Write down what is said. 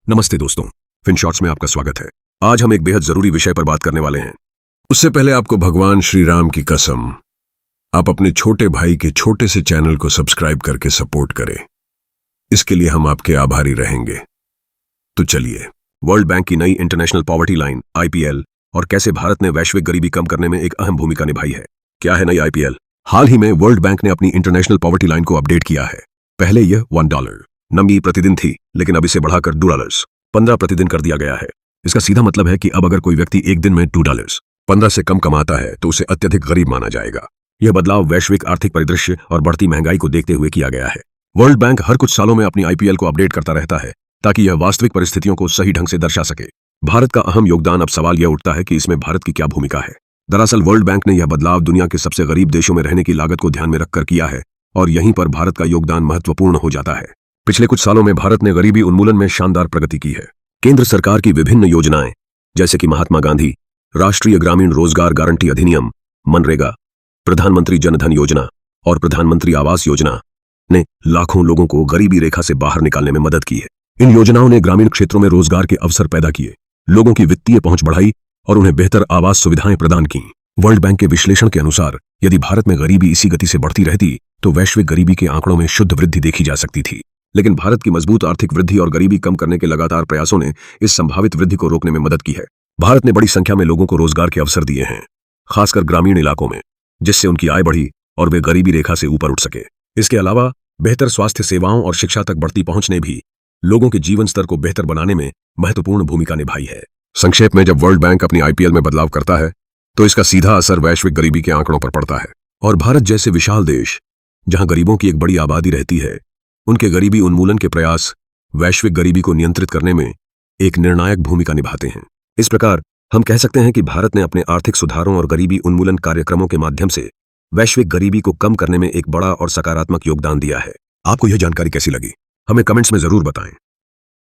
नमस्ते दोस्तों, फिनशॉर्ट्स में आपका स्वागत है। आज हम एक बेहद जरूरी विषय पर बात करने वाले हैं। उससे पहले आपको भगवान श्री राम की कसम, आप अपने छोटे भाई के छोटे से चैनल को सब्सक्राइब करके सपोर्ट करें। इसके लिए हम आपके आभारी रहेंगे। तो चलिए, वर्ल्ड बैंक की नई इंटरनेशनल पॉवर्टी लाइन (IPL) और कैसे भारत ने वैश्विक गरीबी कम करने में एक अहम भूमिका निभाई है। क्या है नई IPL? हाल ही में वर्ल्ड बैंक ने अपनी इंटरनेशनल पॉवर्टी लाइन को अपडेट किया है। पहले यह $1 नमी प्रतिदिन थी, लेकिन अब इसे बढ़ाकर $2.15 प्रतिदिन कर दिया गया है। इसका सीधा मतलब है कि अब अगर कोई व्यक्ति एक दिन में $2.15 से कम कमाता है तो उसे अत्यधिक गरीब माना जाएगा। यह बदलाव वैश्विक आर्थिक परिदृश्य और बढ़ती महंगाई को देखते हुए किया गया है। वर्ल्ड बैंक हर कुछ सालों में अपनी IPL को अपडेट करता रहता है ताकि यह वास्तविक परिस्थितियों को सही ढंग से दर्शा सके। भारत का अहम योगदान। अब सवाल यह उठता है कि इसमें भारत की क्या भूमिका है। दरअसल वर्ल्ड बैंक ने यह बदलाव दुनिया के सबसे गरीब देशों में रहने की लागत को ध्यान में रखकर किया है और यहीं पर भारत का योगदान महत्वपूर्ण हो जाता है। पिछले कुछ सालों में भारत ने गरीबी उन्मूलन में शानदार प्रगति की है। केंद्र सरकार की विभिन्न योजनाएं जैसे कि महात्मा गांधी राष्ट्रीय ग्रामीण रोजगार गारंटी अधिनियम, मनरेगा, प्रधानमंत्री जन धन योजना और प्रधानमंत्री आवास योजना ने लाखों लोगों को गरीबी रेखा से बाहर निकालने में मदद की है। इन योजनाओं ने ग्रामीण क्षेत्रों में रोजगार के अवसर पैदा किए, लोगों की वित्तीय पहुंच बढ़ाई और उन्हें बेहतर आवास सुविधाएं प्रदान की। वर्ल्ड बैंक के विश्लेषण के अनुसार यदि भारत में गरीबी इसी गति से बढ़ती रहती तो वैश्विक गरीबी के आंकड़ों में शुद्ध वृद्धि देखी जा सकती थी। लेकिन भारत की मजबूत आर्थिक वृद्धि और गरीबी कम करने के लगातार प्रयासों ने इस संभावित वृद्धि को रोकने में मदद की है। भारत ने बड़ी संख्या में लोगों को रोजगार के अवसर दिए हैं, खासकर ग्रामीण इलाकों में, जिससे उनकी आय बढ़ी और वे गरीबी रेखा से ऊपर उठ सके। इसके अलावा बेहतर स्वास्थ्य सेवाओं और शिक्षा तक बढ़ती पहुंच ने भी लोगों के जीवन स्तर को बेहतर बनाने में महत्वपूर्ण भूमिका निभाई है। संक्षेप में, जब वर्ल्ड बैंक अपनी IPL में बदलाव करता है तो इसका सीधा असर वैश्विक गरीबी के आंकड़ों पर पड़ता है और भारत जैसे विशाल देश जहां गरीबों की एक बड़ी आबादी रहती है, उनके गरीबी उन्मूलन के प्रयास वैश्विक गरीबी को नियंत्रित करने में एक निर्णायक भूमिका निभाते हैं। इस प्रकार हम कह सकते हैं कि भारत ने अपने आर्थिक सुधारों और गरीबी उन्मूलन कार्यक्रमों के माध्यम से वैश्विक गरीबी को कम करने में एक बड़ा और सकारात्मक योगदान दिया है। आपको यह जानकारी कैसी लगी, हमें कमेंट्स में जरूर बताएं।